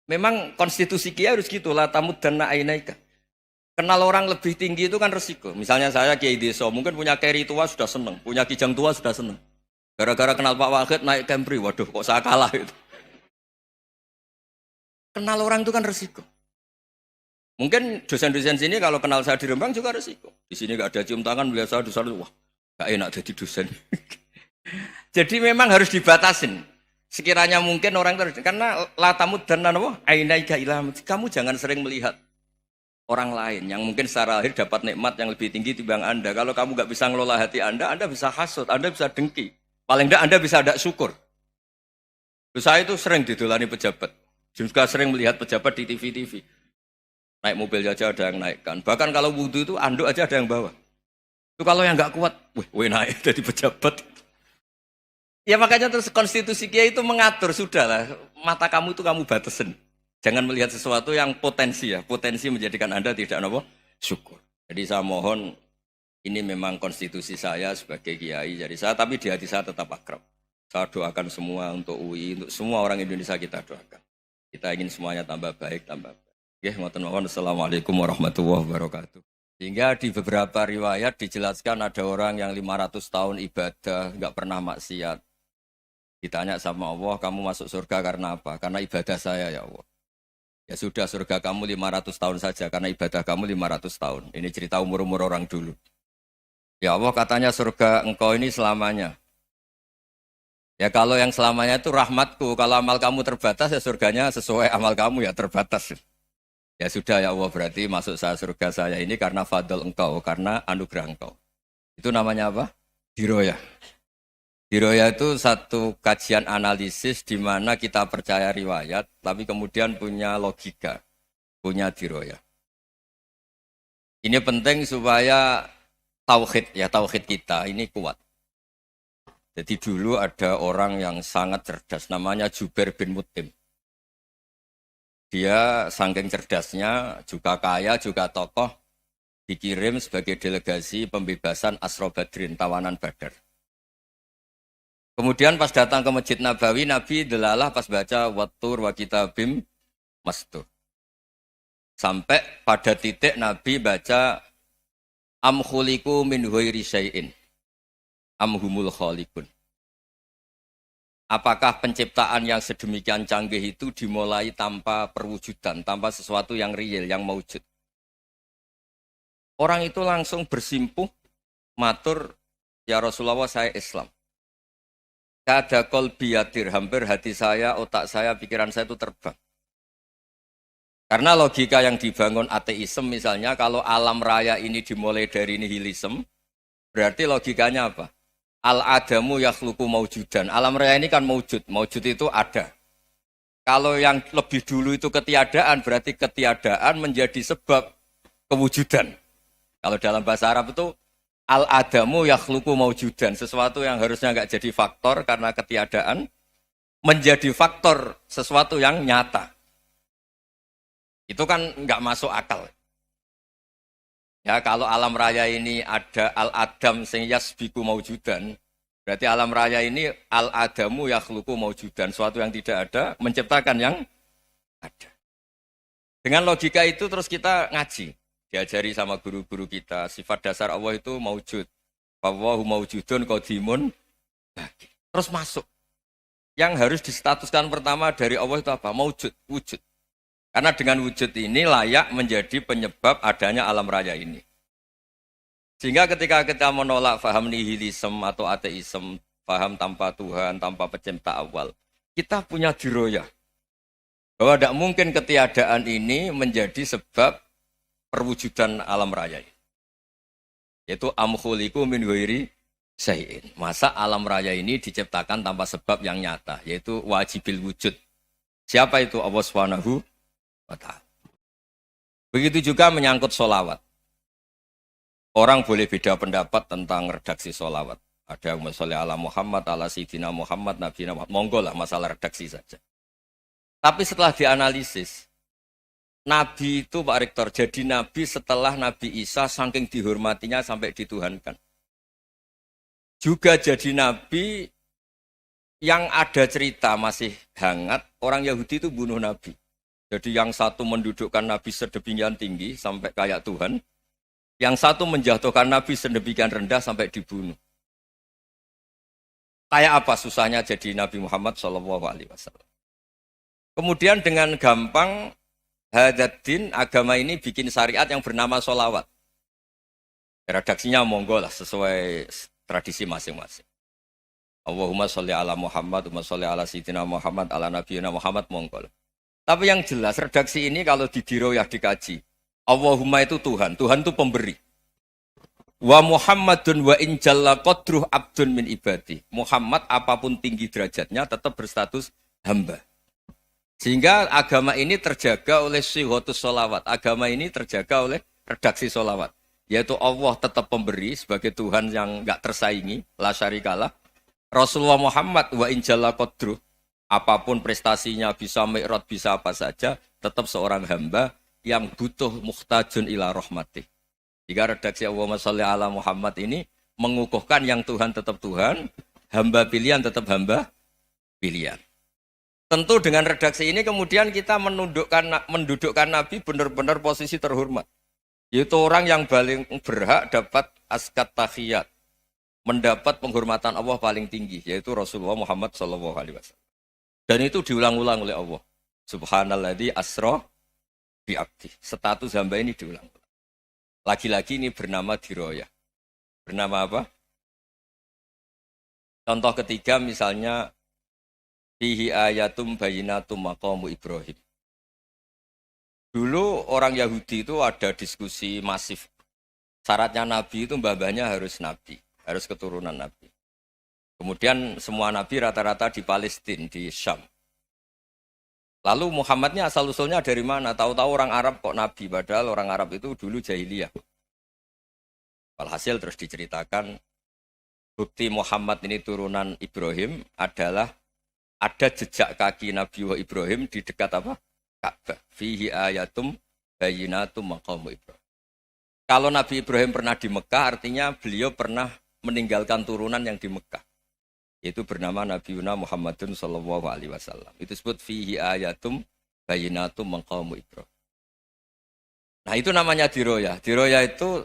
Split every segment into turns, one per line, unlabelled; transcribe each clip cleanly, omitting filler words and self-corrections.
Memang konstitusi Kiai harus gitu lah tamud dan ainaika. Kenal orang lebih tinggi itu kan resiko. Misalnya saya Kiai Deso, mungkin punya carry tua sudah seneng, punya kijang tua sudah seneng. Gara-gara kenal Pak Wahid naik Camry, waduh kok saya kalah itu. Kenal orang itu kan resiko. Mungkin dosen-dosen sini kalau kenal saya di Rembang juga resiko. Di sini gak ada cium tangan, melihat saya dosen, wah gak enak jadi dosen. Jadi memang harus dibatasin. Sekiranya mungkin orang terus, karena latamud dan apa? Ainaika ilham. Kamu jangan sering melihat orang lain yang mungkin secara lahir dapat nikmat yang lebih tinggi timbang Anda. Kalau kamu gak bisa ngelola hati Anda bisa hasut, Anda bisa dengki. Paling tidak Anda bisa ada syukur. Saya itu sering didolani pejabat. Juga sering melihat pejabat di TV-TV. Naik mobil aja ada yang naikkan. Bahkan kalau wudhu itu anduk aja ada yang bawa. Itu kalau yang nggak kuat, wih naik jadi pejabat. Ya makanya terus konstitusi Kiai itu mengatur, sudahlah. Mata kamu itu kamu batasin. Jangan melihat sesuatu yang potensi ya. Potensi menjadikan Anda tidak apa? Syukur. Jadi saya mohon, ini memang konstitusi saya sebagai Kiai. Jadi saya, tapi di hati saya tetap akrab. Saya doakan semua untuk UI, untuk semua orang Indonesia kita doakan. Kita ingin semuanya tambah baik, tambah baik. Ya, Assalamualaikum warahmatullahi wabarakatuh. Sehingga di beberapa riwayat dijelaskan ada orang yang 500 tahun ibadah, nggak pernah maksiat. Ditanya sama Allah, kamu masuk surga karena apa? Karena ibadah saya ya Allah. Ya sudah, surga kamu 500 tahun saja, karena ibadah kamu 500 tahun. Ini cerita umur-umur orang dulu. Ya Allah katanya surga engkau ini selamanya. Ya kalau yang selamanya itu rahmatku, kalau amal kamu terbatas ya surganya sesuai amal kamu ya terbatas. Ya sudah ya Allah, berarti masuk saya surga saya ini karena fadl engkau, karena anugerah engkau. Itu namanya apa? Diroyah. Diroyah itu satu kajian analisis di mana kita percaya riwayat, tapi kemudian punya logika, punya diroyah. Ini penting supaya tauhid kita ini kuat. Jadi dulu ada orang yang sangat cerdas, namanya Jubair bin Mut'im. Dia saking cerdasnya, juga kaya, juga tokoh, dikirim sebagai delegasi pembebasan Asra Badrin, tawanan Badar. Kemudian pas datang ke Masjid Nabawi, Nabi delalah pas baca Wattur wa kitabim mastur. Sampai pada titik Nabi baca Am khuliku min ghairi syai'in am humul khaliqun. Apakah penciptaan yang sedemikian canggih itu dimulai tanpa perwujudan, tanpa sesuatu yang real, yang maujud? Orang itu langsung bersimpuh, matur, ya Rasulullah saya Islam. Kada qalbi yatir, hampir hati saya, otak saya, pikiran saya itu terbang. Karena logika yang dibangun ateisme misalnya, kalau alam raya ini dimulai dari nihilisme, berarti logikanya apa? Al-adamu yakhluqu maujudan. Alam raya ini kan maujud. Maujud itu ada. Kalau yang lebih dulu itu ketiadaan, berarti ketiadaan menjadi sebab kewujudan. Kalau dalam bahasa Arab itu al-adamu yakhluqu maujudan. Sesuatu yang harusnya nggak jadi faktor karena ketiadaan, menjadi faktor sesuatu yang nyata. Itu kan nggak masuk akal. Ya, kalau alam raya ini ada al-adam sing yasbiku maujudan, berarti alam raya ini al-adamu yakhluqu maujudan, suatu yang tidak ada menciptakan yang ada. Dengan logika itu terus kita ngaji, diajari sama guru-guru kita, sifat dasar Allah itu maujud. Wallahu maujudun qadimun. Terus masuk. Yang harus distatuskan pertama dari Allah itu apa? Maujud, wujud. Karena dengan wujud ini layak menjadi penyebab adanya alam raya ini. Sehingga ketika kita menolak faham nihilisme atau ateisme, faham tanpa Tuhan, tanpa pencipta awal, kita punya diroyah. Bahwa tidak mungkin ketiadaan ini menjadi sebab perwujudan alam raya ini. Yaitu amkhuliku min ghairi syai'in. Masa alam raya ini diciptakan tanpa sebab yang nyata, yaitu wajibil wujud. Siapa itu? Allah Subhanahu wa ta'ala. Begitu juga menyangkut sholawat. Orang boleh beda pendapat tentang redaksi sholawat. Ada yang sholli ala Muhammad, ala Sayyidina Muhammad, Nabi Muhammad. Monggo lah masalah redaksi saja. Tapi setelah dianalisis, Nabi itu Pak Rektor, jadi Nabi setelah Nabi Isa saking dihormatinya sampai dituhankan. Juga jadi Nabi yang ada cerita masih hangat, orang Yahudi itu bunuh Nabi. Jadi yang satu mendudukkan Nabi sedemikian tinggi sampai kayak Tuhan, yang satu menjatuhkan Nabi sedemikian rendah sampai dibunuh. Kayak apa susahnya jadi Nabi Muhammad SAW. Kemudian dengan gampang Hadaddin agama ini bikin syariat yang bernama sholawat. Redaksinya monggo lah sesuai tradisi masing-masing. Allahumma sholli ala Muhammad, Allahumma sholli ala Sayyidina Muhammad, ala Nabiyina Muhammad, monggo lah. Tapi yang jelas redaksi ini kalau di diroyah dikaji, Allahumma itu Tuhan, Tuhan itu pemberi. Wa Muhammadun wa in jalla qadruh abdun min ibadi. Muhammad apapun tinggi derajatnya tetap berstatus hamba. Sehingga agama ini terjaga oleh syihotus sholawat. Agama ini terjaga oleh redaksi sholawat. Yaitu Allah tetap pemberi sebagai Tuhan yang enggak tersaingi, la syarikalah. Rasulullah Muhammad wa in jalla qadruh. Apapun prestasinya, bisa mi'raj, bisa apa saja, tetap seorang hamba yang butuh muhtajun ila rahmatih. Jika redaksi Allahumma sholli ala Muhammad ini mengukuhkan yang Tuhan tetap Tuhan, hamba pilihan tetap hamba pilihan. Tentu dengan redaksi ini kemudian kita mendudukkan Nabi benar-benar posisi terhormat. Yaitu orang yang paling berhak dapat askat tahiyat. Mendapat penghormatan Allah paling tinggi, yaitu Rasulullah Muhammad SAW. Dan itu diulang-ulang oleh Allah. Subhanalladzi asra bi'abdi. Status hamba ini diulang. Lagi-lagi ini bernama diroyah. Bernama apa? Contoh ketiga misalnya fihi ayatum bayinatum maqamu Ibrahim. Dulu orang Yahudi itu ada diskusi masif. Syaratnya Nabi itu mbah-mbahnya harus Nabi. Harus keturunan Nabi. Kemudian semua Nabi rata-rata di Palestina, di Syam. Lalu Muhammadnya asal-usulnya dari mana? Tahu-tahu orang Arab kok Nabi, padahal orang Arab itu dulu jahiliyah. Walhasil terus diceritakan, bukti Muhammad ini turunan Ibrahim adalah ada jejak kaki Nabi Ibrahim di dekat apa? Ka'bah. Fihi ayatum bayinatum maqamu Ibrahim. Kalau Nabi Ibrahim pernah di Mekah, artinya beliau pernah meninggalkan turunan yang di Mekah. Itu bernama Nabiuna Muhammadun sallallahu alaihi wasallam. Itu disebut fihi ayatum bayinatum maqamu Ibrahim. Nah, itu namanya diroyah. Diroyah itu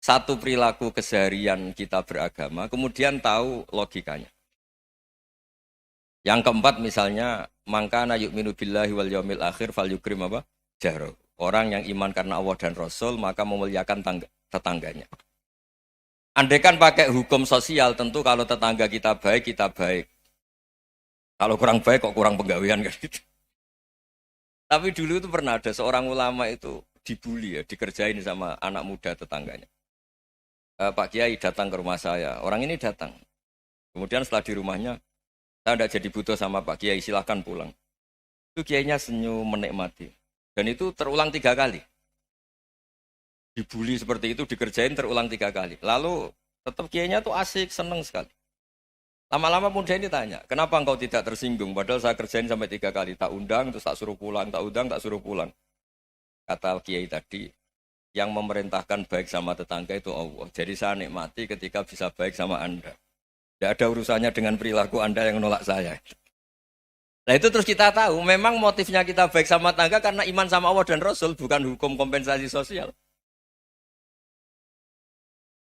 satu perilaku keseharian kita beragama, kemudian tahu logikanya. Yang keempat misalnya, mangkana yu'minu billahi wal yaumil akhir fal yukrim apa? Jahro. Orang yang iman karena Allah dan Rasul, maka memuliakan tetangganya. Andaikan pakai hukum sosial, tentu kalau tetangga kita baik, kita baik. Kalau kurang baik, kok kurang penggawean kan gitu. Tapi dulu itu pernah ada seorang ulama itu dibully ya, dikerjain sama anak muda tetangganya. Pak Kiai datang ke rumah saya, orang ini datang. Kemudian setelah di rumahnya, saya tidak jadi butuh sama Pak Kiai, silahkan pulang. Itu Kiainya senyum menikmati. Dan itu terulang 3 kali. Dibully seperti itu, dikerjain terulang 3 kali. Lalu tetap Kiainya tuh asik, seneng sekali. Lama-lama muda ini tanya, kenapa engkau tidak tersinggung? Padahal saya kerjain sampai 3 kali. Tak undang, terus tak suruh pulang, tak undang, tak suruh pulang. Kata Kiai tadi, yang memerintahkan baik sama tetangga itu Allah. Jadi saya nikmati ketika bisa baik sama Anda. Tidak ada urusannya dengan perilaku Anda yang menolak saya. Nah itu terus kita tahu, memang motifnya kita baik sama tetangga karena iman sama Allah dan Rasul, bukan hukum kompensasi sosial.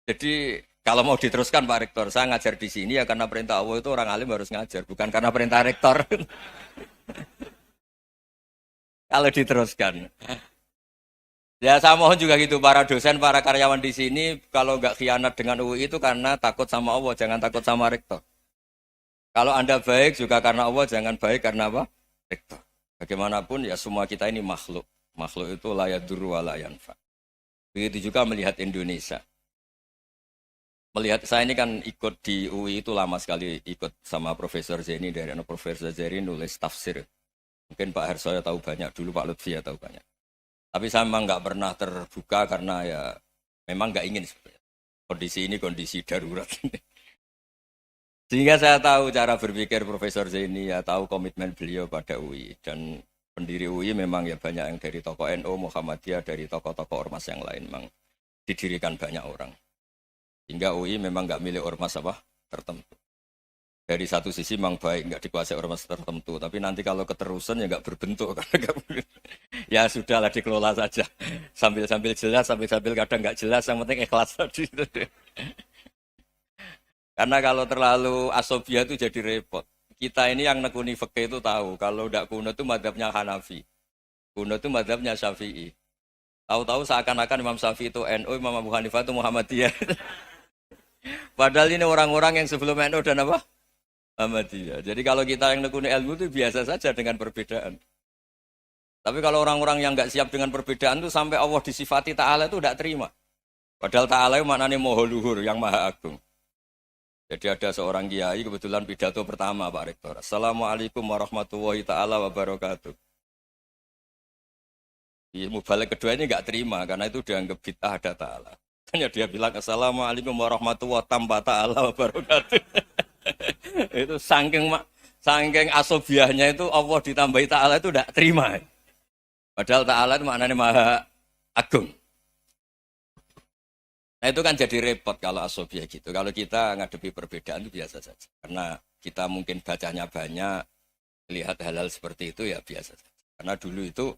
Jadi kalau mau diteruskan Pak Rektor, saya ngajar di sini ya karena perintah Allah itu orang alim harus ngajar, bukan karena perintah Rektor. Kalau diteruskan. Ya saya mohon juga gitu, para dosen, para karyawan di sini, kalau nggak khianat dengan UI itu karena takut sama Allah, jangan takut sama Rektor. Kalau Anda baik juga karena Allah, jangan baik karena apa? Rektor. Bagaimanapun ya semua kita ini makhluk. Makhluk itu la yadurru wa la yanfa. Begitu juga melihat Indonesia. Melihat saya ini kan ikut di UI itu lama sekali, ikut sama Profesor Zeni, dari Profesor Zeni nulis tafsir. Mungkin Pak Hersoyo tahu banyak, dulu Pak Lutfi ya tahu banyak. Tapi saya memang nggak pernah terbuka karena ya memang nggak ingin sebenarnya. Kondisi ini kondisi darurat. Sehingga saya tahu cara berpikir Profesor Zaini, ya tahu komitmen beliau pada UI. Dan pendiri UI memang ya banyak yang dari tokoh NU, Muhammadiyah, dari tokoh-tokoh ormas yang lain memang didirikan banyak orang. Hingga UI memang nggak milik ormas apa tertentu. Dari satu sisi memang baik, nggak dikuasai ormas tertentu. Tapi nanti kalau keterusan ya nggak berbentuk. Karena nggak Ya sudahlah dikelola saja. Sambil-sambil jelas, sambil-sambil kadang nggak jelas, yang penting ikhlas tadi. Karena kalau terlalu asobia itu jadi repot. Kita ini yang nekuni fikih itu tahu, kalau udah kuno itu madhabnya Hanafi. Kuno itu madhabnya Syafi'i. Tahu-tahu seakan-akan Imam Syafi'i itu NU, Imam Abu Hanifah itu Muhammadiyah. Padahal ini orang-orang yang sebelum NU dan apa? Muhammadiyah. Jadi kalau kita yang nekuni ilmu itu biasa saja dengan perbedaan. Tapi kalau orang-orang yang nggak siap dengan perbedaan itu sampai Allah disifati Ta'ala itu tidak terima. Padahal Ta'ala itu maknanya Maha Luhur, yang Maha Agung. Jadi ada seorang kiai kebetulan pidato pertama Pak Rektor. Assalamualaikum warahmatullahi ta'ala wabarakatuh. Di mubalik kedua ini nggak terima karena itu dianggap bid'ah ada ta'ala. Hanya dia bilang Assalamualaikum warahmatullahi ta'ala wabarakatuh. Itu saking asobiahnya itu Allah ditambahi ta'ala itu tidak terima. Padahal ta'ala itu maknanya Maha Agung. Nah itu kan jadi repot kalau asobia gitu. Kalau kita ngadepi perbedaan itu biasa saja. Karena kita mungkin bacanya banyak, lihat hal-hal seperti itu ya biasa saja. Karena dulu itu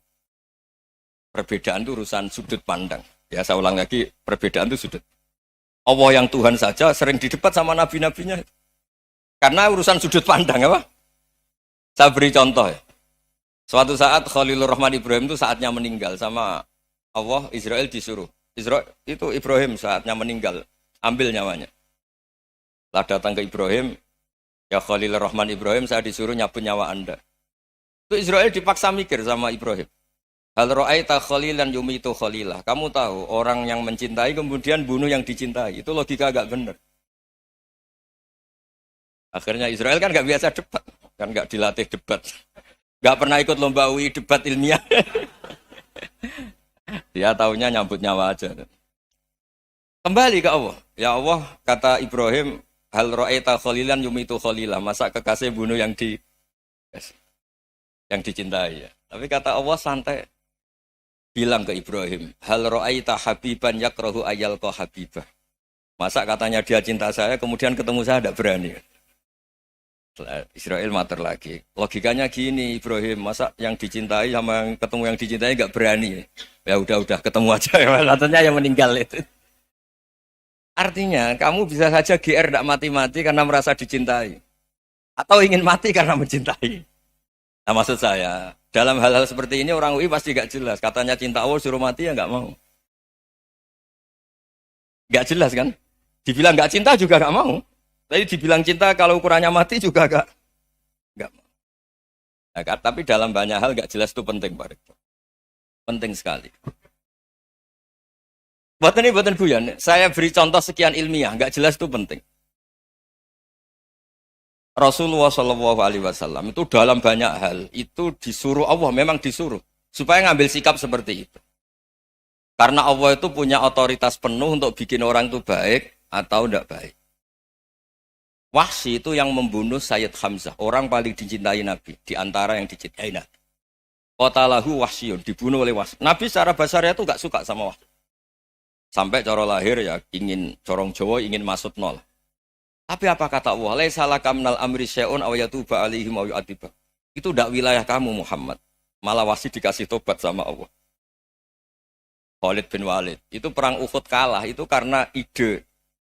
perbedaan itu urusan sudut pandang. Ya saya ulang lagi, perbedaan itu sudut. Allah yang Tuhan saja sering didebat sama nabi-nabinya. Karena urusan sudut pandang apa? Saya beri contoh ya. Suatu saat Khalilur Rahman Ibrahim itu saatnya meninggal sama Allah, Israel disuruh. Israel itu Ibrahim saatnya meninggal, ambil nyawanya. Setelah datang ke Ibrahim, ya Khalilur Rahman Ibrahim, saya disuruh nyabut nyawa Anda. Itu Israel dipaksa mikir sama Ibrahim. Hal ra'aita khalilan yumitu khalilah. Kamu tahu orang yang mencintai kemudian bunuh yang dicintai. Itu logika agak benar. Akhirnya Israel kan nggak biasa debat, kan nggak dilatih debat, nggak pernah ikut lomba UI debat ilmiah. Dia taunya nyambut nyawa aja. Kembali ke Allah. Ya Allah, kata Ibrahim, hal ra'aita khalilan yumitu khalilah. Masa kekasih bunuh yang dicintai ya. Tapi kata Allah santai. Bilang ke Ibrahim, hal ra'aita habiban yakrahu ayyalqa habibah. Masa katanya dia cinta saya, kemudian ketemu saya tidak berani. Israel mater lagi. Logikanya gini Ibrahim, masa yang dicintai sama yang ketemu yang dicintai nggak berani? Ya udah ketemu aja. Katanya yang meninggal itu. Artinya kamu bisa saja GR tidak mati-mati karena merasa dicintai, atau ingin mati karena mencintai. Nah maksud saya dalam hal-hal seperti ini orang UI pasti nggak jelas. Katanya cinta Allah suruh mati ya nggak mau. Nggak jelas kan? Dibilang nggak cinta juga nggak mau. Tapi dibilang cinta kalau ukurannya mati juga enggak mau. Nah, tapi dalam banyak hal enggak jelas itu penting Pak Rektor. Penting sekali. Buatan guyon. Saya beri contoh sekian ilmiah, enggak jelas itu penting. Rasulullah SAW itu dalam banyak hal itu disuruh Allah, memang disuruh supaya ngambil sikap seperti itu. Karena Allah itu punya otoritas penuh untuk bikin orang itu baik atau enggak baik. Wahsy itu yang membunuh Sayyid Hamzah, orang paling dicintai Nabi, di antara yang dicintai Nabi. Qatalahu Wahsyun, dibunuh oleh Wahsy. Nabi secara basarnya itu gak suka sama Wahsy. Sampai cara lahir ya ingin corong Jawa ingin masuk nol. Tapi apa kata Allah? Laisa laka minal amri syai'un aw yatuba alaihim aw yu'adziba. Itu tidak wilayah kamu Muhammad. Malah Wahsy dikasih tobat sama Allah. Khalid bin Walid, itu perang Uhud kalah itu karena ide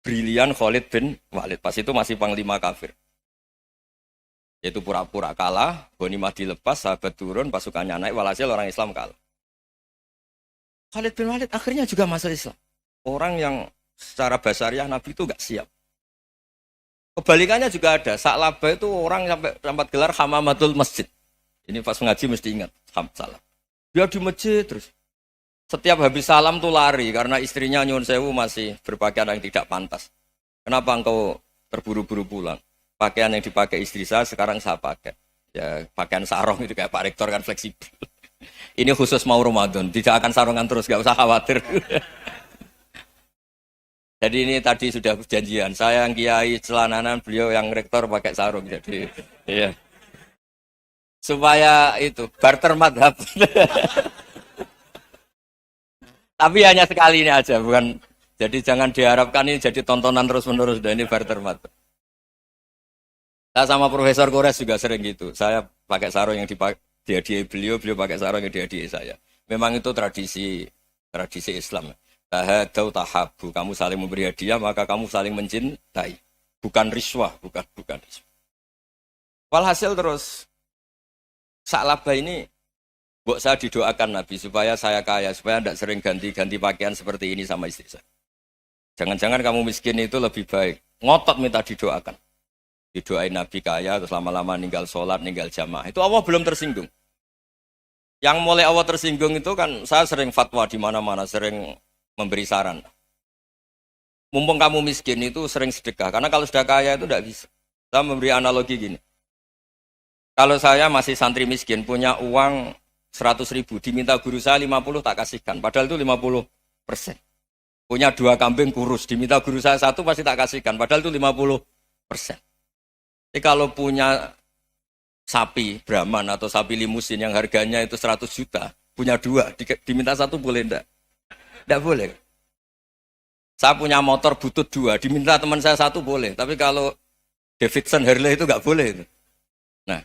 brilian Khalid bin Walid. Pas itu masih panglima kafir. Yaitu pura-pura kalah, ghanimah dilepas, sahabat turun, pasukannya naik, walhasil orang Islam kalah. Khalid bin Walid akhirnya juga masuk Islam. Orang yang secara basariah Nabi itu gak siap. Kebalikannya juga ada. Sa'labah itu orang sampai tempat gelar hamamatul masjid. Ini pas ngaji mesti ingat. Salah. Dia di masjid terus. Setiap habis salam tuh lari karena istrinya nyuwun sewu masih berpakaian yang tidak pantas. Kenapa engkau terburu-buru pulang? Pakaian yang dipakai istri saya sekarang saya pakai. Ya pakaian sarung itu kayak Pak Rektor kan fleksibel. Ini khusus mau Ramadan, tidak akan sarungan terus, gak usah khawatir. Jadi ini tadi sudah perjanjian. Saya yang kiai celananan, beliau yang rektor pakai sarung. Jadi iya. Supaya itu barter madhab. Tapi hanya sekali ini aja, bukan. Jadi jangan diharapkan ini jadi tontonan terus-menerus. Dan ini barter mata. Saya sama Profesor Kores juga sering gitu. Saya pakai sarung yang Dihadiahi beliau, beliau pakai sarung yang dihadiahi saya. Memang itu tradisi Islam. Tahadau tahabu, kamu saling memberi hadiah maka kamu saling mencintai. Bukan riswah, bukan riswah. Walhasil terus Sa'labah ini mbok saya didoakan Nabi supaya saya kaya, supaya tidak sering ganti-ganti pakaian seperti ini sama istri saya. Jangan-jangan kamu miskin itu lebih baik. Ngotot minta didoakan. Didoain Nabi kaya, terus lama-lama ninggal sholat, ninggal jamaah. Itu Allah belum tersinggung. Yang mulai Allah tersinggung itu kan saya sering fatwa di mana-mana, sering memberi saran. Mumpung kamu miskin itu sering sedekah. Karena kalau sudah kaya itu tidak bisa. Saya memberi analogi gini. Kalau saya masih santri miskin, punya uang 100.000, diminta guru saya 50 tak kasihkan. Padahal itu 50%. Punya 2 kambing kurus, diminta guru saya 1 pasti tak kasihkan. Padahal itu 50%. Jadi kalau punya sapi Brahman atau sapi limusin yang harganya itu 100 juta, punya 2, diminta 1 boleh enggak? Enggak boleh. Saya punya motor butut 2, diminta teman saya 1 boleh. Tapi kalau Davidson Harley itu enggak boleh. Itu. Nah,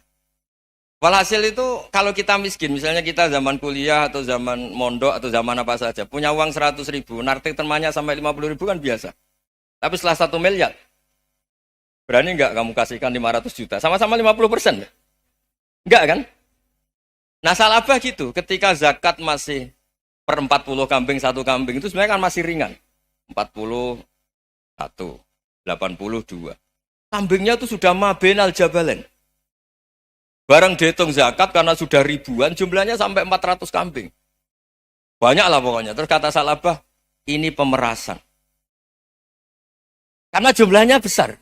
walhasil itu kalau kita miskin, misalnya kita zaman kuliah atau zaman mondok atau zaman apa saja, punya uang 100.000, nartik temannya sampai 50.000 kan biasa. Tapi setelah 1 miliar, berani enggak kamu kasihkan 500 juta? Sama-sama 50%. Enggak kan? Nah Sa'labah gitu, ketika zakat masih per 40 kambing, 1 kambing, itu sebenarnya kan masih ringan. 41, 82. Kambingnya itu sudah mabenal jabalen. Barang dihitung zakat karena sudah ribuan, jumlahnya sampai 400 kambing. Banyak lah pokoknya. Terus kata Sa'labah, ini pemerasan. Karena jumlahnya besar.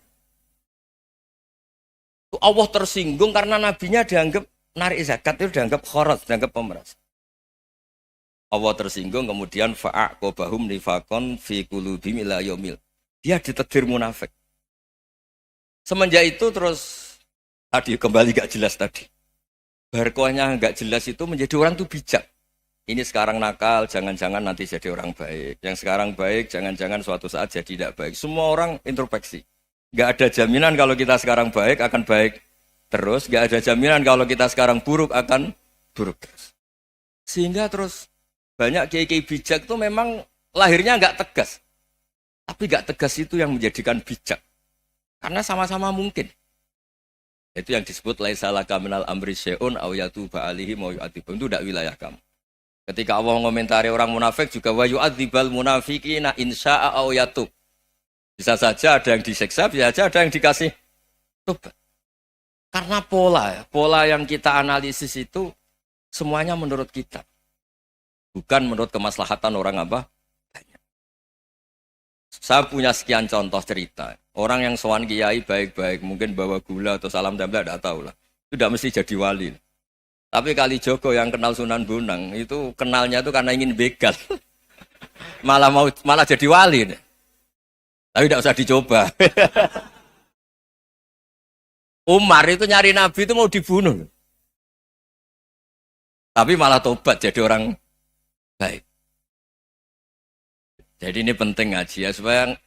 Allah tersinggung karena nabinya dianggap narik zakat itu dianggap kharat, dianggap pemeras. Allah tersinggung kemudian fa'aqobahum nifakon fi qulubihim ila yaumil. Dia ditegur munafik. Semenjak itu terus tadi kembali gak jelas tadi. Barkohnya gak jelas itu menjadi orang tuh bijak. Ini sekarang nakal, jangan-jangan nanti jadi orang baik. Yang sekarang baik, jangan-jangan suatu saat jadi tidak baik. Semua orang introspeksi. Gak ada jaminan kalau kita sekarang baik akan baik terus. Gak ada jaminan kalau kita sekarang buruk akan buruk terus. Sehingga terus banyak kiai-kiai bijak itu memang lahirnya gak tegas. Tapi gak tegas itu yang menjadikan bijak. Karena sama-sama mungkin. Itu yang disebut laisa laka minal amri syai'un aw yatuba alaihi wa yu'adzibum. Itu tidak wilayah kamu. Ketika Allah mengomentari orang munafik juga wa yu'adzibal munafiqina insya'a aw yatub. Bisa saja ada yang disiksa, bisa saja ada yang dikasih tobat. Karena pola yang kita analisis itu semuanya menurut kita. Bukan menurut kemaslahatan orang apa? Banyak. Saya punya sekian contoh cerita. Orang yang sowan kiai baik-baik, mungkin bawa gula atau salam tempel, tidak tahu lah. Itu tidak mesti jadi wali. Tapi Kalijogo yang kenal Sunan Bonang, itu kenalnya itu karena ingin begal. malah jadi wali. Tapi tidak usah dicoba. Umar itu nyari Nabi itu mau dibunuh. Tapi malah tobat jadi orang baik. Jadi ini penting ngaji ya, supaya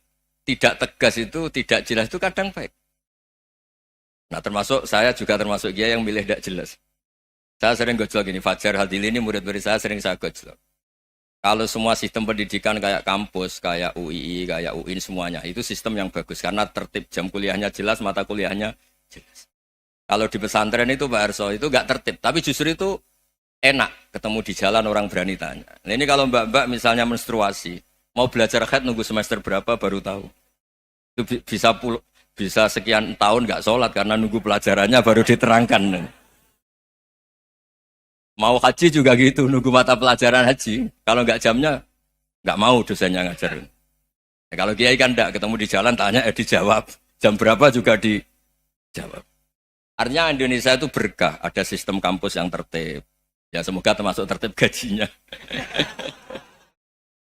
tidak tegas itu, tidak jelas itu kadang baik. Nah termasuk saya juga termasuk dia yang milih tidak jelas. Saya sering gojlok gini, Fajar Hadili ini murid-murid saya sering saya gojlok. Kalau semua sistem pendidikan kayak kampus, kayak UII, kayak UIN semuanya, itu sistem yang bagus. Karena tertib jam kuliahnya jelas, mata kuliahnya jelas. Kalau di pesantren itu Pak Arso, itu nggak tertib. Tapi justru itu enak, ketemu di jalan orang berani tanya. Nah ini kalau mbak-mbak misalnya menstruasi, mau belajar haid nunggu semester berapa baru tahu. Itu bisa sekian tahun nggak sholat karena nunggu pelajarannya baru diterangkan. Mau haji juga gitu, nunggu mata pelajaran haji. Kalau nggak jamnya, nggak mau dosennya ngajarin. Ya, kalau kiai kan enggak, ketemu di jalan tanya, dijawab. Jam berapa juga dijawab. Artinya Indonesia itu berkah, ada sistem kampus yang tertib. Ya semoga termasuk tertib gajinya.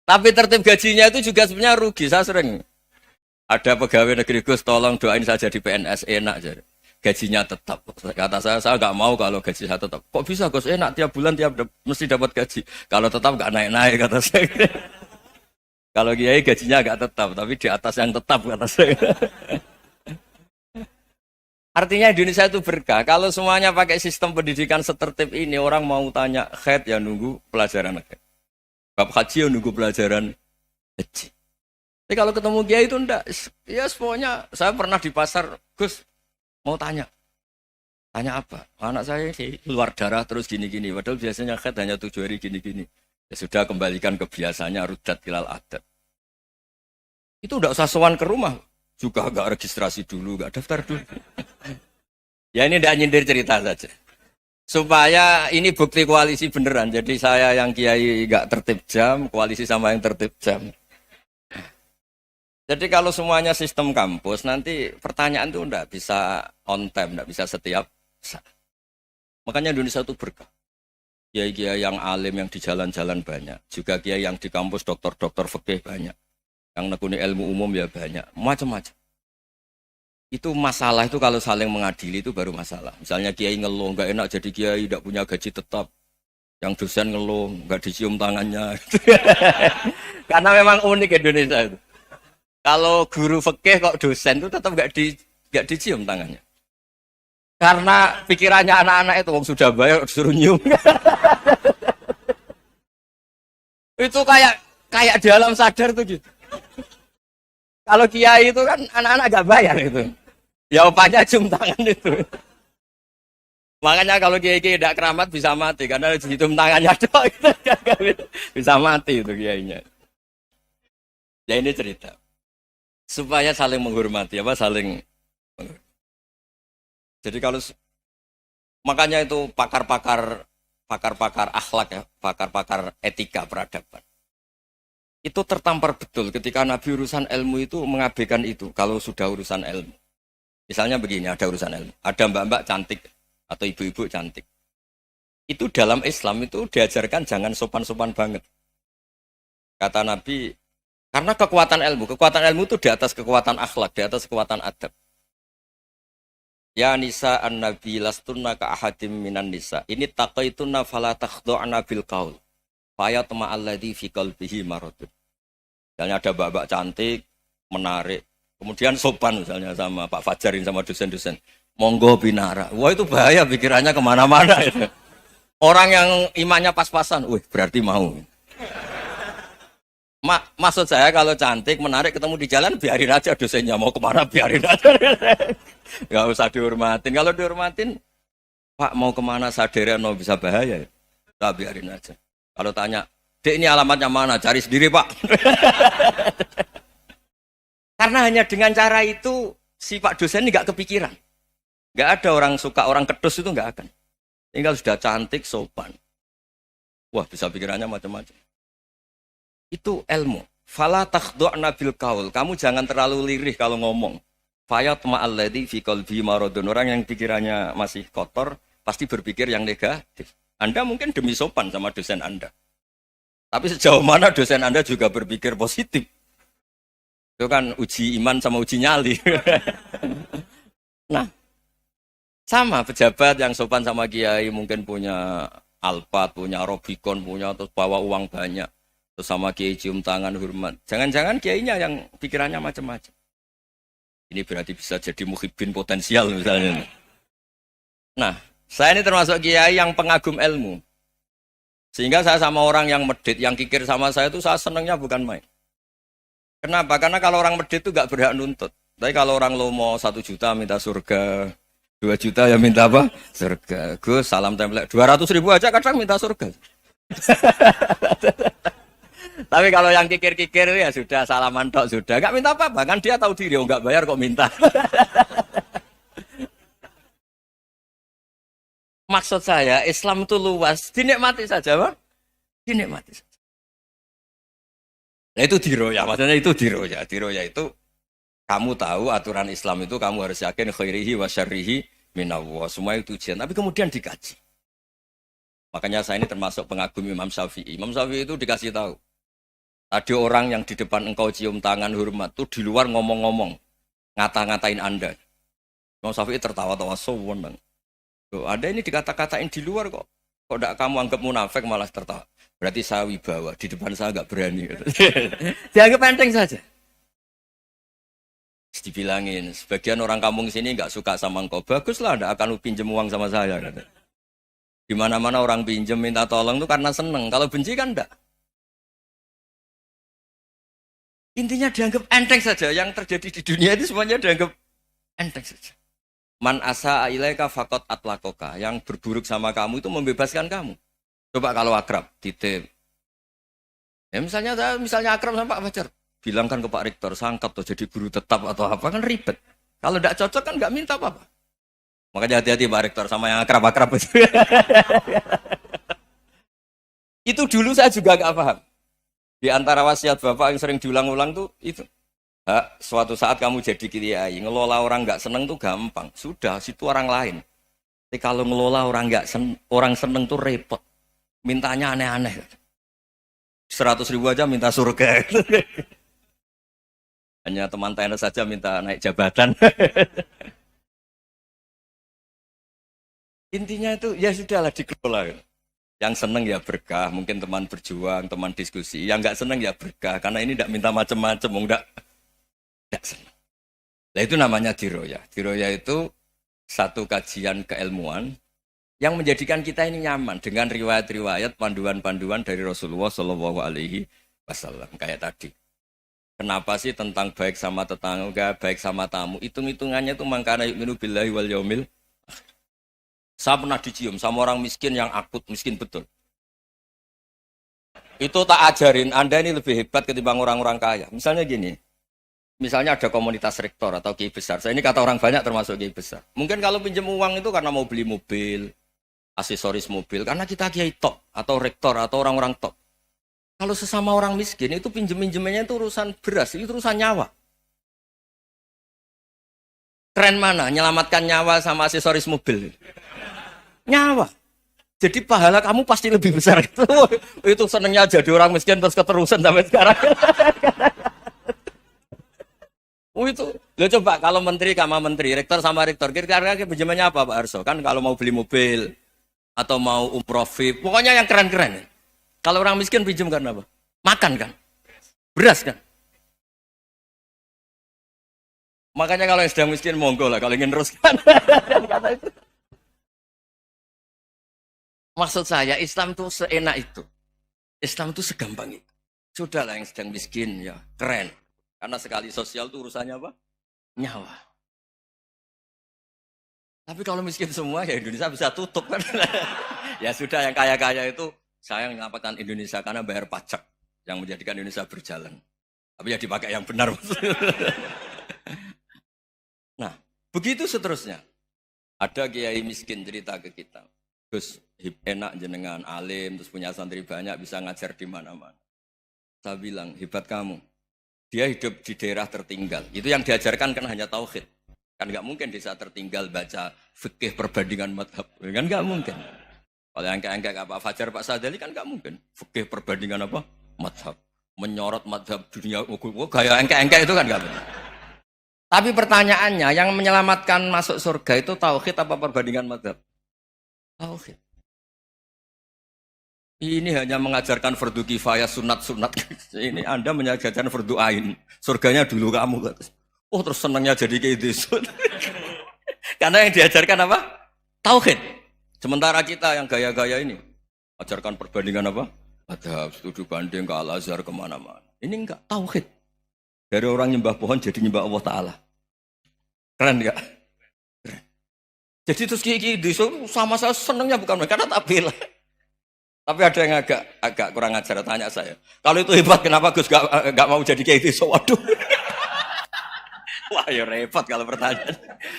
Tapi tertib gajinya itu juga sebenarnya rugi. Saya sering ada pegawai negeri Gus, tolong doain saya jadi PNS enak jadi. Gajinya tetap. Kata saya nggak mau kalau gaji saya tetap. Kok bisa Gus enak tiap bulan mesti dapat gaji. Kalau tetap nggak naik-naik kata saya. Kalau kiai gajinya nggak tetap, tapi di atas yang tetap kata saya. Artinya Indonesia itu berkah. Kalau semuanya pakai sistem pendidikan setertib ini, orang mau tanya haid ya nunggu pelajaran haid. Bab haji ya nunggu pelajaran haji. Tapi kalau ketemu kiai itu enggak. Ya pokoknya saya pernah di pasar, Gus mau tanya. Tanya apa? Anak saya keluar darah terus gini-gini. Padahal biasanya haid hanya 7 hari gini-gini. Ya sudah kembalikan ke biasanya, rudat ilal adat. Itu enggak usah sowan ke rumah. Juga enggak registrasi dulu, enggak daftar dulu. Ya ini enggak nyindir cerita saja. Supaya ini bukti koalisi beneran. Jadi saya yang kiai enggak tertib jam, koalisi sama yang tertib jam. Jadi kalau semuanya sistem kampus, nanti pertanyaan itu enggak bisa on time, enggak bisa setiap saat. Makanya Indonesia itu berkah. Kiai-kiai yang alim yang di jalan-jalan banyak. Juga kiai yang di kampus dokter-dokter fikih banyak. Yang nekuni ilmu umum ya banyak. Macam-macam. Itu masalah itu kalau saling mengadili itu baru masalah. Misalnya kiai ngeluh, enggak enak jadi kiai, enggak punya gaji tetap. Yang dosen ngeluh, enggak dicium tangannya. Karena memang unik Indonesia itu. Kalau guru fikih kok dosen itu tetap enggak dicium tangannya. Karena pikirannya anak-anak itu wong sudah bayar disuruh nyium. Itu kayak di alam sadar tuh gitu. Kalau kiai itu kan anak-anak enggak bayar itu. Ya opanya cium tangan itu. Makanya kalau kiai tidak keramat bisa mati karena cium tangannya doang itu bisa mati itu kiainya. Ya ini cerita. Supaya saling menghormati saling. Jadi kalau makanya itu pakar-pakar akhlak ya, pakar-pakar etika peradaban. Itu tertampar betul ketika Nabi urusan ilmu itu mengabaikan itu kalau sudah urusan ilmu. Misalnya begini, ada urusan ilmu, ada mbak-mbak cantik atau ibu-ibu cantik. Itu dalam Islam itu diajarkan jangan sopan-sopan banget. Kata Nabi, karena kekuatan ilmu itu di atas kekuatan akhlak, di atas kekuatan adab. Ya nisa an-nabi lastunna ka ahadim minan nisa. Ini taqaitunna fala takhdu'na bil qaul. Fa yatma alladhi fi qalbihi maradun. Misalnya ada mbak-mbak cantik, menarik, kemudian sopan misalnya sama Pak Fajarin sama dosen-dosen. Monggo binara. Wah itu bahaya pikirannya kemana-mana itu. Orang yang imannya pas-pasan, berarti mau. Maksud saya kalau cantik, menarik, ketemu di jalan, biarin aja dosennya mau kemana, biarin aja. Gak usah dihormatin. Kalau dihormatin, Pak mau kemana sadarian bisa bahaya. Nah, biarin aja. Kalau tanya, Dek ini alamatnya mana? Cari sendiri Pak. Karena hanya dengan cara itu, si Pak dosen ini gak kepikiran. Gak ada orang suka, orang kedus itu gak akan. Tinggal sudah cantik, sopan. Wah bisa pikirannya macam-macam. Itu ilmu. Fala takhdu'na bil qaul. Kamu jangan terlalu lirih kalau ngomong. Fayat ma'alladzi fi qalbi maradun. Orang yang pikirannya masih kotor pasti berpikir yang negatif. Anda mungkin demi sopan sama dosen Anda. Tapi sejauh mana dosen Anda juga berpikir positif. Itu kan uji iman sama uji nyali. Nah, sama pejabat yang sopan sama kiai mungkin punya Alphard, punya Robicon, punya terus bawa uang banyak. Terus sama kiai cium tangan hormat. Jangan-jangan kiainya yang pikirannya macam-macam. Ini berarti bisa jadi muhibbin potensial misalnya. Nah, saya ini termasuk kiai yang pengagum ilmu. Sehingga saya sama orang yang medit, yang kikir sama saya itu saya senangnya bukan main. Kenapa? Karena kalau orang medit itu gak berhak nuntut. Tapi kalau orang lomo 1 juta minta surga, 2 juta ya minta apa? Surga. Gus, salam template. 200.000 aja kadang minta surga. Tapi kalau yang kikir-kikir ya sudah salaman tok sudah. Enggak minta apa-apa, kan dia tahu diri, enggak bayar kok minta. Maksud saya, Islam itu luas, dinikmati saja, Pak. Dinikmati saja. Nah itu diroya, maksudnya itu diroya. Diroya itu kamu tahu aturan Islam itu kamu harus yakin khairihi wa syarrihi minallah. Semua itu ujian, tapi kemudian dikaji. Makanya saya ini termasuk pengagum Imam Syafi'i. Imam Syafi'i itu dikasih tahu. Tadi orang yang di depan engkau cium tangan hormat itu di luar ngomong-ngomong, ngata-ngatain Anda. Imam Syafi'i tertawa-tawa sewenang. Ada ini dikata-katain di luar kok. Kok tidak kamu anggap munafik malah tertawa. Berarti saya wibawa, di depan saya enggak berani. Dianggap enteng saja. Dibilangin, sebagian orang kampung sini nggak suka sama engkau. Baguslah, nggak akan lu pinjem uang sama saya. Kata. Di mana-mana orang pinjem minta tolong tuh karena seneng. Kalau benci kan enggak. Intinya dianggap enteng saja. Yang terjadi di dunia itu semuanya dianggap enteng saja. Man asa ilaika fakot atlakoka. Yang berburuk sama kamu itu membebaskan kamu. Coba kalau akrab, titip. Ya misalnya akrab sama Pak Fajar. Bilangkan ke Pak Rektor, sangkap tuh jadi guru tetap atau apa, kan ribet. Kalau tidak cocok kan nggak minta apa-apa. Makanya hati-hati Pak Rektor sama yang akrab-akrab itu. Itu dulu saya juga nggak paham. Di antara wasiat Bapak yang sering diulang-ulang tuh itu. Suatu saat kamu jadi kiai, ngelola orang nggak seneng tuh gampang. Sudah, situ orang lain. Tapi kalau ngelola orang seneng tuh repot. Mintanya aneh-aneh. 100.000 aja minta surga. Hanya teman tenis saja minta naik jabatan. Intinya itu ya sudahlah dikelola. Yang seneng ya berkah, mungkin teman berjuang, teman diskusi. Yang nggak seneng ya berkah, karena ini tidak minta macam-macam, nggak seneng. Nah itu namanya diroya. Diroya itu satu kajian keilmuan yang menjadikan kita ini nyaman dengan riwayat-riwayat, panduan-panduan dari Rasulullah Shallallahu Alaihi Wasallam kayak tadi. Kenapa sih tentang baik sama tetangga, baik sama tamu? Hitung-hitungannya itu mangkana yu'minu billahi wal yaumil. Saya pernah dicium sama orang miskin yang akut, miskin betul. Itu tak ajarin, Anda ini lebih hebat ketimbang orang-orang kaya. Misalnya gini, misalnya ada komunitas rektor atau kiai besar. Saya ini kata orang banyak termasuk kiai besar. Mungkin kalau pinjam uang itu karena mau beli mobil, aksesoris mobil, karena kita kiai top atau rektor atau orang-orang top. Kalau sesama orang miskin itu pinjem-pinjemannya itu urusan beras, itu urusan nyawa. Keren mana? Nyelamatkan nyawa sama aksesoris mobil. Nyawa. Jadi pahala kamu pasti lebih besar. Itu senengnya jadi orang miskin terus keterusan sampai sekarang. Itu. Lo coba kalau menteri sama menteri, rektor sama rektor, kira-kira pinjemannya apa Pak Arso? Kan kalau mau beli mobil atau mau umroh VIP, pokoknya yang keren-keren. Kalau orang miskin pinjam karena apa? Makan kan? Beras kan? Makanya kalau yang sedang miskin monggo lah, kalau ingin teruskan. Maksud saya Islam itu seenak itu. Islam itu segampang itu. Sudahlah yang sedang miskin ya keren. Karena sekali sosial itu urusannya apa? Nyawa. Tapi kalau miskin semua ya Indonesia bisa tutup kan. Ya sudah yang kaya-kaya itu saya menyelamatkan Indonesia karena bayar pajak yang menjadikan Indonesia berjalan. Tapi ya dipakai yang benar. Nah, begitu seterusnya. Ada kiai miskin cerita ke kita. Gus, enak jenengan alim, terus punya santri banyak, bisa ngajar di mana-mana. Saya bilang, hebat kamu. Dia hidup di daerah tertinggal. Itu yang diajarkan kan hanya tauhid. Kan nggak mungkin desa tertinggal baca fikih perbandingan madhab. Kan nggak mungkin. Kalau yang kayak Pak Fajar, Pak Sadali kan nggak mungkin. Fikih perbandingan apa? Madhab. Menyorot madhab dunia. Gaya engke-engke itu kan nggak benar. Tapi pertanyaannya, yang menyelamatkan masuk surga itu tauhid apa perbandingan madhab? Tauhid. Ini hanya mengajarkan fardu kifayah, sunat-sunat. Ini Anda mengajarkan fardu ain. Surganya dulu kamu. Oh terus senangnya jadi kayak gitu. Karena yang diajarkan apa? Tauhid. Sementara kita yang gaya-gaya ini, ajarkan perbandingan apa? Ada studi banding ke Al-Azhar kemana-mana. Ini enggak, tauhid. Dari orang nyembah pohon jadi nyembah Allah Ta'ala. Keren enggak? Keren. Jadi terus kiki sama saya senangnya bukan karena tak bela. Tapi ada yang agak kurang ajar, tanya saya. Kalau itu hebat, kenapa Gus gak mau jadi kayak gitu? Waduh. Wah ya repot kalau pertanyaan.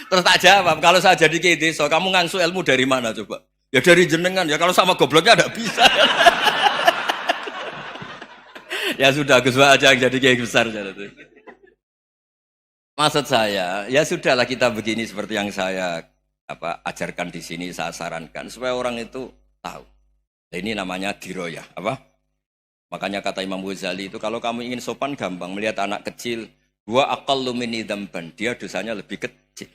Terus tak jawab, kalau saya jadi kiai desa, kamu ngangsu ilmu dari mana coba? Ya dari jenengan, ya kalau sama gobloknya tidak bisa. Ya sudah, Gus aja yang jadi kiai besar. Maksud saya, ya sudahlah kita begini seperti yang saya ajarkan di sini, saya sarankan. Supaya orang itu tahu. Ini namanya diroyah. Makanya kata Imam Ghazali itu, kalau kamu ingin sopan gampang, melihat anak kecil, wa aqallu minni dzamban, dia dosanya lebih kecil.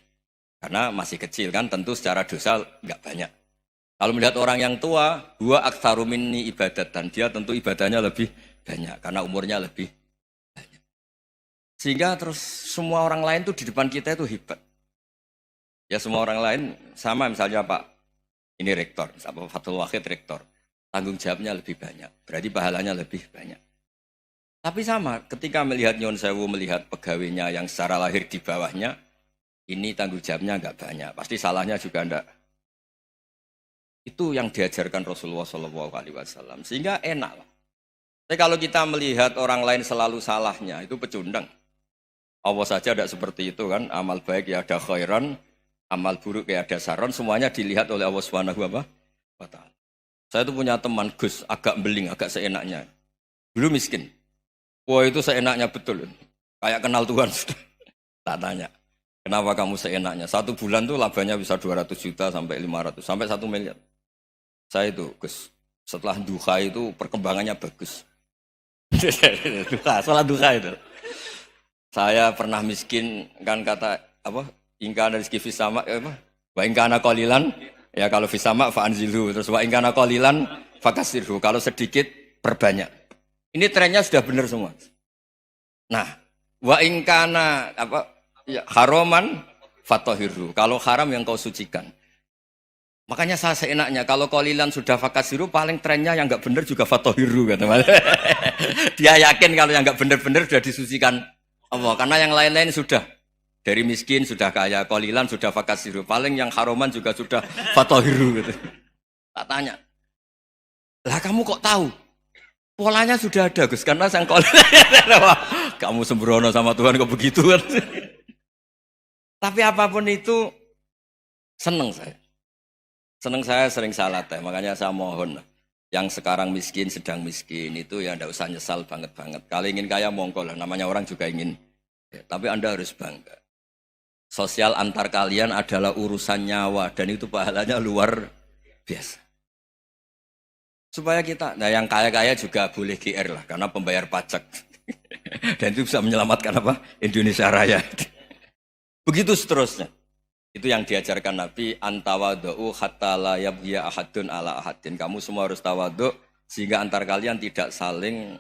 Karena masih kecil kan, tentu secara dosa enggak banyak. Kalau melihat orang yang tua, wa aktsaru minni ibadatan, dia tentu ibadahnya lebih banyak karena umurnya lebih banyak. Sehingga terus semua orang lain tuh di depan kita itu hebat. Ya semua orang lain sama misalnya Pak, ini rektor, Pak Fathul Wahid rektor. Tanggung jawabnya lebih banyak, berarti pahalanya lebih banyak. Tapi sama, ketika melihat Nyon Sewu, melihat pegawainya yang secara lahir di bawahnya, ini tanggung jawabnya nggak banyak, pasti salahnya juga enggak. Itu yang diajarkan Rasulullah SAW, sehingga enak lah. Tapi kalau kita melihat orang lain selalu salahnya, itu pecundang. Allah saja tidak seperti itu kan, amal baik ya ada khairan, amal buruk ya ada saron, semuanya dilihat oleh Allah Subhanahu wa Ta'ala. Saya itu punya teman Gus, agak beling, agak seenaknya. Dulu miskin. Wah itu seenaknya betul. Kayak kenal Tuhan. Tak tanya. Kenapa kamu seenaknya? 1 bulan tuh labanya bisa 200 juta sampai 500, sampai 1 miliar. Saya itu Gus, setelah duha itu perkembangannya bagus. Sholat duha itu. Saya pernah miskin, kan kata apa? Ingkana rizki fisama, apa? Wa ingkana qalilan, ya kalau fisama fa'anzilhu. Terus wa ingkana qalilan fakasirhu. Kalau sedikit perbanyak. Ini trennya sudah benar semua. Nah, wa ingkana apa? Ya, haroman fatohiru. Kalau haram yang kau sucikan. Makanya saya seenaknya kalau qalilan sudah fakasiru, paling trennya yang enggak benar juga fatohiru kata Mas. Dia yakin kalau yang enggak benar-benar sudah disucikan Allah, karena yang lain-lain sudah dari miskin sudah kaya, qalilan sudah fakasiru, paling yang haroman juga sudah fatohiru gitu. Tak tanya. Lah kamu kok tahu? Polanya sudah ada Gus, karena sang kamu sembrono sama Tuhan kok begitu kan. Tapi apapun itu seneng saya. Seneng saya sering salah teh, makanya saya mohon yang sekarang miskin sedang miskin itu ya ndak usah nyesal banget-banget. Kalau ingin kaya monggo lah, namanya orang juga ingin. Ya, tapi Anda harus bangga. Sosial antar kalian adalah urusan nyawa dan itu pahalanya luar biasa. Supaya kita, nah yang kaya-kaya juga boleh GR lah, karena pembayar pajak. Dan itu bisa menyelamatkan apa? Indonesia Raya. Begitu seterusnya. Itu yang diajarkan Nabi, antawadu'u hatta la yabghiya ahadun ala ahadin. Kamu semua harus tawadhu, sehingga antar kalian tidak saling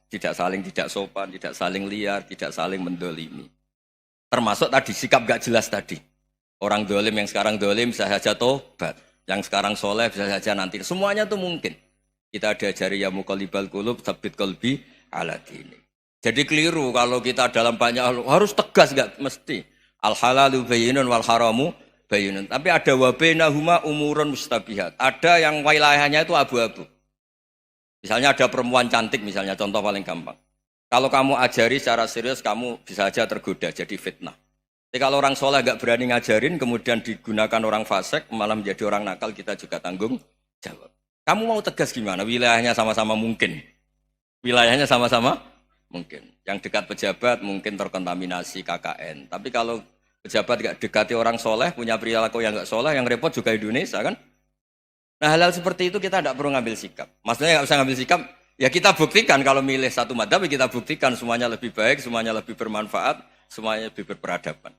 tidak sopan, tidak saling liar, tidak saling mendolimi. Termasuk tadi, sikap gak jelas tadi. Orang dolim yang sekarang dolim bisa saja tobat. Yang sekarang soleh bisa saja nanti. Semuanya itu mungkin. Kita diajari ya muqallibal qulub tsabbit qalbi ala dini. Jadi keliru kalau kita dalam banyak hal harus tegas, enggak mesti. Al halalu bayyinun wal haramu bayyinun. Tapi ada wa bainahuma umurun mustabihat. Ada yang wilayahnya itu abu-abu. Misalnya ada perempuan cantik misalnya, contoh paling gampang. Kalau kamu ajari secara serius kamu bisa saja tergoda jadi fitnah. Jadi kalau orang soleh gak berani ngajarin, kemudian digunakan orang fasik, malah menjadi orang nakal, kita juga tanggung jawab. Kamu mau tegas gimana? Wilayahnya sama-sama mungkin. Wilayahnya sama-sama mungkin. Yang dekat pejabat mungkin terkontaminasi KKN. Tapi kalau pejabat gak dekati orang soleh, punya perilaku yang gak soleh, yang repot juga Indonesia kan? Nah hal-hal seperti itu kita tidak perlu ngambil sikap. Maksudnya gak usah ngambil sikap, ya kita buktikan kalau milih satu madzhab, kita buktikan semuanya lebih baik, semuanya lebih bermanfaat, semuanya lebih berperadaban.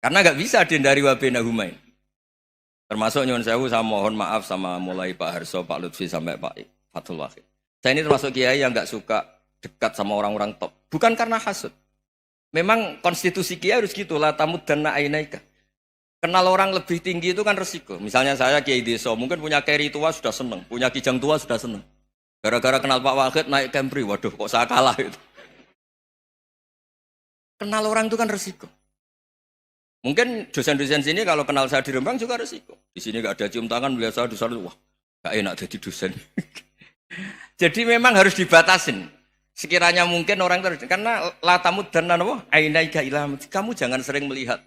Karena nggak bisa dihindari wabena humain. Termasuk nyuwun sewu, saya mohon maaf sama mulai Pak Harso, Pak Lutfi sampai Pak Fathul Wahid. Saya ini termasuk kiai yang nggak suka dekat sama orang-orang top. Bukan karena hasud. Memang konstitusi kiai harus gitu lah, tamud dan na'inaika. Kenal orang lebih tinggi itu kan resiko. Misalnya saya kiai desa, mungkin punya keri tua sudah seneng, punya kijang tua sudah seneng. Gara-gara kenal Pak Wahid naik Kempri, waduh kok saya kalah itu. Kenal orang itu kan resiko. Mungkin dosen-dosen sini kalau kenal saya di Rembang juga resiko. Di sini gak ada cium tangan, melihat saya dosen, wah gak enak jadi dosen. Jadi memang harus dibatasin. Sekiranya mungkin orang terus, karena latamud dan nanawa ainaika ilham. Kamu jangan sering melihat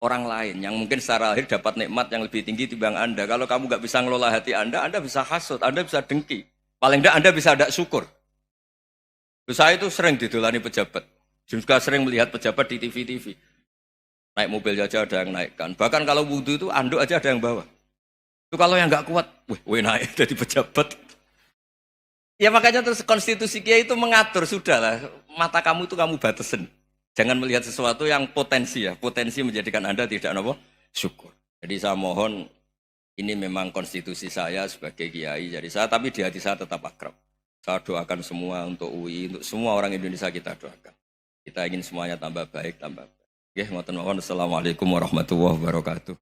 orang lain yang mungkin secara lahir dapat nikmat yang lebih tinggi timbang Anda. Kalau kamu gak bisa ngelola hati Anda bisa hasut, Anda bisa dengki. Paling tidak Anda bisa ada syukur. Saya itu sering didolani pejabat. Juga sering melihat pejabat di TV-TV. Naik mobil aja ada yang naikkan. Bahkan kalau wudhu itu anduk aja ada yang bawa. Itu kalau yang nggak kuat, wih naik jadi pejabat. Ya makanya terus konstitusi kiai itu mengatur, sudahlah. Mata kamu itu kamu batasin. Jangan melihat sesuatu yang potensi ya. Potensi menjadikan Anda tidak apa? Syukur. Jadi saya mohon, ini memang konstitusi saya sebagai kiai. Jadi saya, tapi di hati saya tetap akrab. Saya doakan semua untuk UI, untuk semua orang Indonesia kita doakan. Kita ingin semuanya tambah baik, tambah baik. Oke, ngoten mawon. Assalamualaikum warahmatullahi wabarakatuh.